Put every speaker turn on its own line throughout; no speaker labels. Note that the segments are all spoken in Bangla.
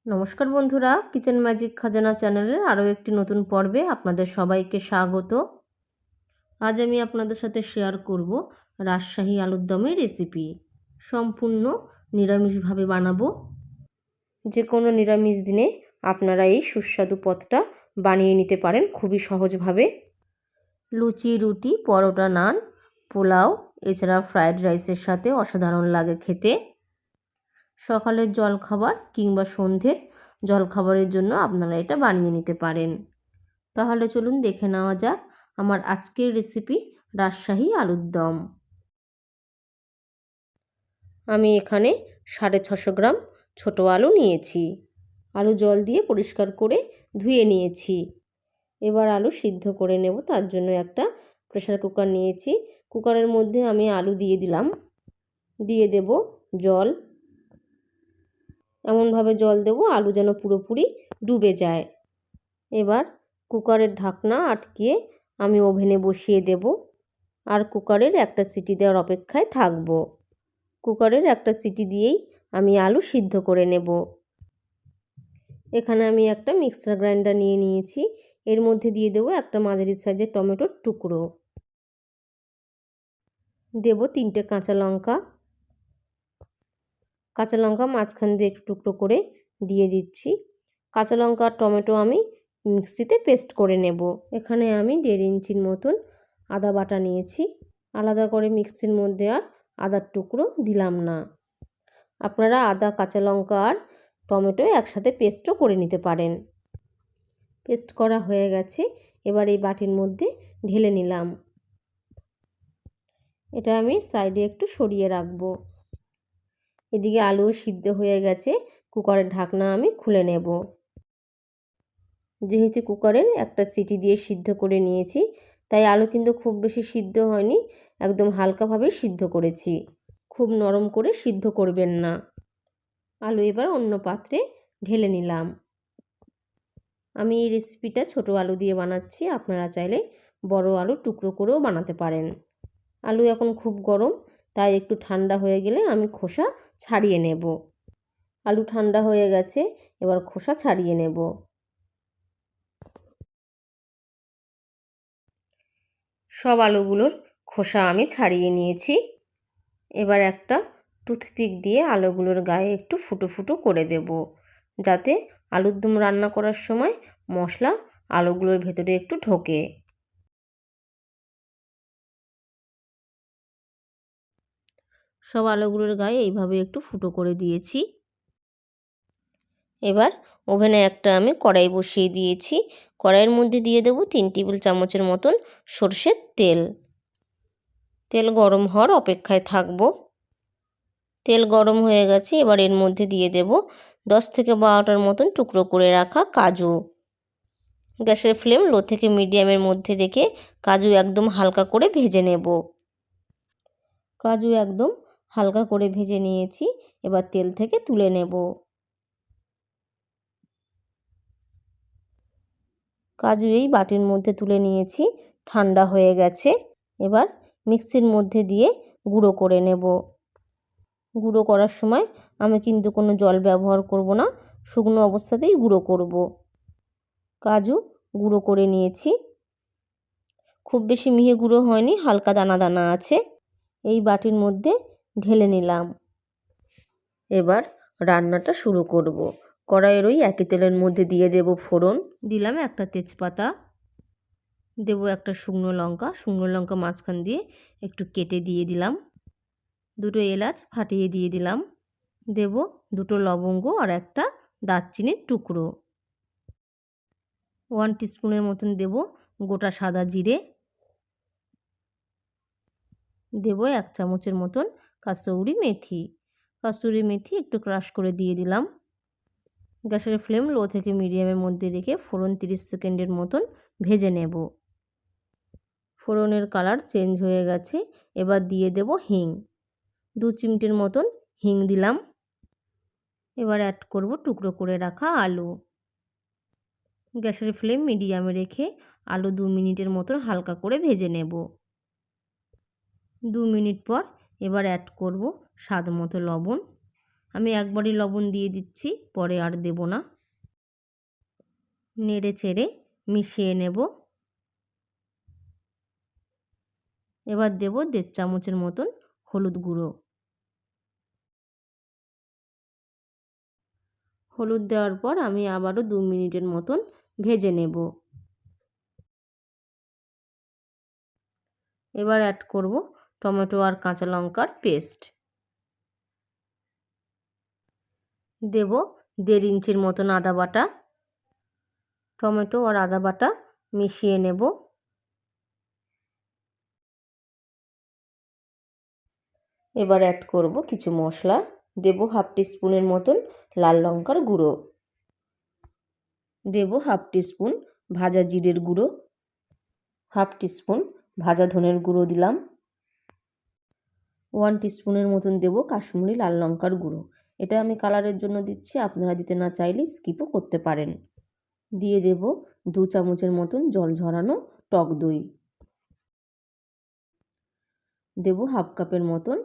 নমস্কার বন্ধুরা, কিচেন ম্যাজিক খাজানা চ্যানেলের আরও একটি নতুন পর্বে আপনাদের সবাইকে স্বাগত। আজ আমি আপনাদের সাথে শেয়ার করব রাজশাহী আলুর দমের রেসিপি। সম্পূর্ণ নিরামিষভাবে বানাবো। যে কোনো নিরামিষ দিনে আপনারা এই সুস্বাদু পদটা বানিয়ে নিতে পারেন খুবই সহজভাবে। লুচি, রুটি, পরোটা, নান, পোলাও, এছাড়া ফ্রায়েড রাইসের সাথে অসাধারণ লাগে খেতে। সকালের জলখাবার কিংবা সন্ধ্যের জলখাবারের জন্য আপনারা এটা বানিয়ে নিতে পারেন। তাহলে চলুন দেখে নেওয়া যাক আমার আজকের রেসিপি রাজশাহী আলুর দম। আমি এখানে 650 গ্রাম ছোটো আলু নিয়েছি। আলু জল দিয়ে পরিষ্কার করে ধুয়ে নিয়েছি। এবার আলু সিদ্ধ করে নেব, তার জন্য একটা প্রেসার কুকার নিয়েছি। কুকারের মধ্যে আমি আলু দিয়ে দিলাম, দিয়ে দেব জল। এমনভাবে জল দেব আলু যেন পুরোপুরি ডুবে যায়। এবার কুকারের ঢাকনা আটকিয়ে আমি ওভেনে বসিয়ে দেব আর কুকারের একটা সিটি দেওয়ার অপেক্ষায় থাকব। কুকারের একটা সিটি দিয়েই আমি আলু সিদ্ধ করে নেব। এখানে আমি একটা মিক্সার গ্রাইন্ডার নিয়ে নিয়েছি। এর মধ্যে দিয়ে দেব একটা মাঝারি সাইজের টমেটোর টুকরো, দেব 3টে কাঁচা লঙ্কা। কাঁচা লঙ্কা মাঝখান দিয়ে একটু টুকরো করে দিয়ে দিচ্ছি। কাঁচা লঙ্কা আর টমেটো আমি মিক্সিতে পেস্ট করে নেব। এখানে আমি 1.5 ইঞ্চির মতন আদা বাটা নিয়েছি। আলাদা করে মিক্সির মধ্যে আর আদার টুকরো দিলাম না। আপনারা আদা, কাঁচা লঙ্কা আর টমেটো একসাথে পেস্টও করে নিতে পারেন। পেস্ট করা হয়ে গেছে। এবার এই বাটির মধ্যে ঢেলে নিলাম। এটা আমি সাইডে একটু সরিয়ে রাখবো। এদিকে আলু সিদ্ধ হয়ে গেছে। কুকারের ঢাকনা আমি খুলে নেব। যেহেতু কুকারের একটা সিটি দিয়ে সিদ্ধ করে নিয়েছি, তাই আলু কিন্তু খুব বেশি সিদ্ধ হয়নি, একদম হালকাভাবে সিদ্ধ করেছি। খুব নরম করে সিদ্ধ করবেন না। আলু এবার অন্য পাত্রে ঢেলে নিলাম। আমি এই রেসিপিটা ছোট আলু দিয়ে বানাচ্ছি, আপনারা চাইলে বড় আলু টুকরো করেও বানাতে পারেন। আলু এখন খুব গরম, তাই একটু ঠান্ডা হয়ে গেলে আমি খোসা ছাড়িয়ে নেব। আলু ঠান্ডা হয়ে গেছে, এবার খোসা ছাড়িয়ে নেব। সব আলুগুলোর খোসা আমি ছাড়িয়ে নিয়েছি। এবার একটা টুথপিক দিয়ে আলুগুলোর গায়ে একটু ফুটো ফুটো করে দেব, যাতে আলুর দম রান্না করার সময় মশলা আলুগুলোর ভেতরে একটু ঢোকে। সব আলুগুলোর গায়ে এইভাবে একটু ফুটো করে দিয়েছি। এবার ওভেনে একটা আমি কড়াই বসিয়ে দিয়েছি। কড়াইয়ের মধ্যে দিয়ে দেব 3 টেবিল চামচের মতন সরষের তেল। তেল গরম হওয়ার অপেক্ষায় থাকব। তেল গরম হয়ে গেছে। এবার এর মধ্যে দিয়ে দেব 10 থেকে 12টার মতন টুকরো করে রাখা কাজু। গ্যাসের ফ্লেম লো থেকে মিডিয়ামের মধ্যে রেখে কাজু একদম হালকা করে ভেজে নেব। কাজু একদম হালকা করে ভেজে নিয়েছি। এবার তেল থেকে তুলে নেব। কাজু এই বাটির মধ্যে তুলে নিয়েছি, ঠান্ডা হয়ে গেছে। এবার মিক্সির মধ্যে দিয়ে গুঁড়ো করে নেব। গুঁড়ো করার সময় আমি কিন্তু কোনো জল ব্যবহার করব না, শুকনো অবস্থাতেই গুঁড়ো করব। কাজু গুঁড়ো করে নিয়েছি। খুব বেশি মিহি গুঁড়ো হয়নি, হালকা দানা দানা আছে। এই বাটির মধ্যে ঢেলে নিলাম। এবার রান্নাটা শুরু করব। কড়াইয়ের ওই একই তেলের মধ্যে দিয়ে দেব ফোড়ন। দিলাম একটা তেজপাতা, দেব একটা শুকনো লঙ্কা। শুকনো লঙ্কা মাঝখান দিয়ে একটু কেটে দিয়ে দিলাম। 2টো এলাচ ফাটিয়ে দিয়ে দিলাম। দেব 2টো লবঙ্গ আর একটা দারচিনির টুকরো। 1 টিস্পুনের মতন দেব গোটা সাদা জিরে। দেব 1 চামচের মতন কাসুরি মেথি। কাসুরি মেথি একটু ক্রাশ করে দিয়ে দিলাম। গ্যাসের ফ্লেম লো থেকে মিডিয়ামের মধ্যে রেখে ফোড়ন 30 সেকেন্ডের মতন ভেজে নেব। ফোড়নের কালার চেঞ্জ হয়ে গেছে। এবার দিয়ে দেব হিং। 2 চিমটির মতন হিং দিলাম। এবার অ্যাড করব টুকরো করে রাখা আলু। গ্যাসের ফ্লেম মিডিয়ামে রেখে আলু 2 মিনিটের মতন হালকা করে ভেজে নেব। 2 মিনিট পর এবার অ্যাড করব স্বাদ মতো লবণ। আমি একবারই লবণ দিয়ে দিচ্ছি, পরে আর দেব না। নেড়ে চেড়ে মিশিয়ে নেব। এবার দেব 1.5 চামচের মতন হলুদ গুঁড়ো। হলুদ দেওয়ার পর আমি আবারও 2 মিনিটের মতন ভেজে নেব। এবার অ্যাড করব টমেটো আর কাঁচা লঙ্কার পেস্ট। দেব 1.5 ইঞ্চির মতন আদা বাটা। টমেটো আর আদা বাটা মিশিয়ে নেব। এবার অ্যাড করব কিছু মশলা। দেব 1/2 টিস্পুনের মতন লাল লঙ্কার গুঁড়ো। দেব 1/2 টিস্পুন ভাজা জিরের গুঁড়ো। 1/2 টিস্পুন ভাজা ধনের গুঁড়ো দিলাম। 1 টিস্পুনের মতন দেব কাশ্মীরি লাল লঙ্কার গুঁড়ো। এটা আমি কালারের জন্য দিচ্ছি, আপনারা দিতে না চাইলে স্কিপও করতে পারেন। দিয়ে দেব 2 চামচের মতন জল ঝরানো টক দই। দেব 1/2 কাপের মতন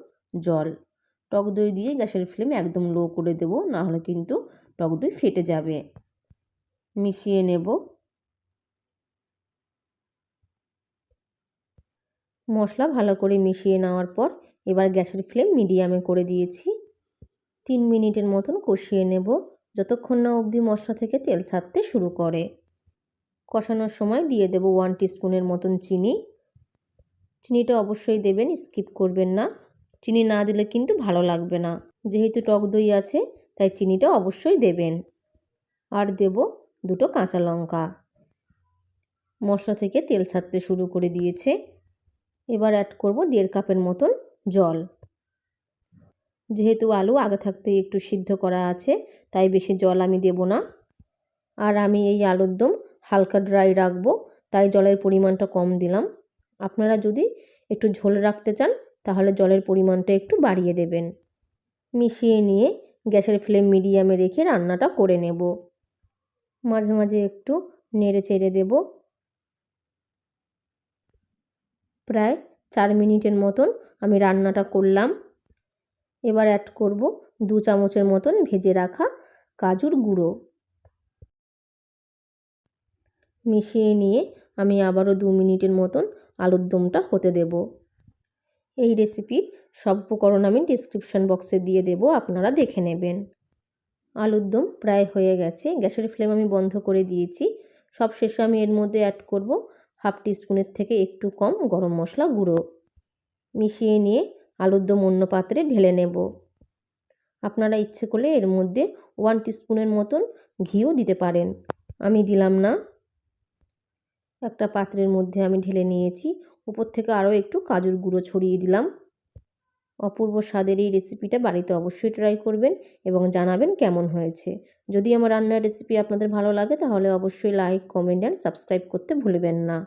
জল। টক দই দিয়ে গ্যাসের ফ্লেম একদম লো করে দেব, না হলে কিন্তু টক দই ফেটে যাবে। মিশিয়ে নেব। মশলা ভালো করে মিশিয়ে নেওয়ার পর এবার গ্যাসের ফ্লেম মিডিয়ামে করে দিয়েছি। 3 মিনিটের মতন কষিয়ে নেব, যতক্ষণ না অবধি মশলা থেকে তেল ছাড়তে শুরু করে। কষানোর সময় দিয়ে দেব 1 টিস্পুনের মতন চিনি। চিনিটা অবশ্যই দেবেন, স্কিপ করবেন না। চিনি না দিলে কিন্তু ভালো লাগবে না। যেহেতু টক দই আছে তাই চিনিটা অবশ্যই দেবেন। আর দেব 2টো কাঁচা লঙ্কা। মশলা থেকে তেল ছাড়তে শুরু করে দিয়েছে। এবার অ্যাড করব 1.5 কাপের মতন জল। যেহেতু আলু আগে থাকতেই একটু সিদ্ধ করা আছে তাই বেশি জল আমি দেব না। আর আমি এই আলুর দম হালকা ড্রাই রাখবো, তাই জলের পরিমাণটা কম দিলাম। আপনারা যদি একটু ঝোল রাখতে চান তাহলে জলের পরিমাণটা একটু বাড়িয়ে দেবেন। মিশিয়ে নিয়ে গ্যাসের ফ্লেম মিডিয়ামে রেখে রান্নাটা করে নেব। মাঝে মাঝে একটু নেড়ে চেড়ে দেব। প্রায় 4 মিনিটের মতন আমি রান্নাটা করলাম। এবার অ্যাড করব 2 চামচের মতন ভেজে রাখা কাজুর গুঁড়ো। মিশিয়ে নিয়ে আমি আবারও 2 মিনিটের মতন আলুর দমটা হতে দেব। এই রেসিপির সব উপকরণ আমি ডেসক্রিপশন বক্সে দিয়ে দেব, আপনারা দেখে নেবেন। আলুর দম প্রায় হয়ে গেছে, গ্যাসের ফ্লেম আমি বন্ধ করে দিয়েছি। সবশেষে আমি এর মধ্যে অ্যাড করব 1/2 টিস্পুনের থেকে একটু কম গরম মশলা গুঁড়ো। মিশিয়ে নিয়ে আলুর দম অন্য পাত্রে ঢেলে নেব। আপনারা ইচ্ছে করলে এর মধ্যে 1 টিস্পুনের মতন ঘিও দিতে পারেন, আমি দিলাম না। একটা পাত্রের মধ্যে আমি ঢেলে নিয়েছি, উপর থেকে আরও একটু কাজুর গুঁড়ো ছড়িয়ে দিলাম। অপূর্ব স্বাদের এই রেসিপিটা বাড়িতে অবশ্যই ট্রাই করবেন এবং জানাবেন কেমন হয়েছে। যদি আমার রান্নার রেসিপি আপনাদের ভালো লাগে তাহলে অবশ্যই লাইক, কমেন্ট অ্যান্ড সাবস্ক্রাইব করতে ভুলবেন না।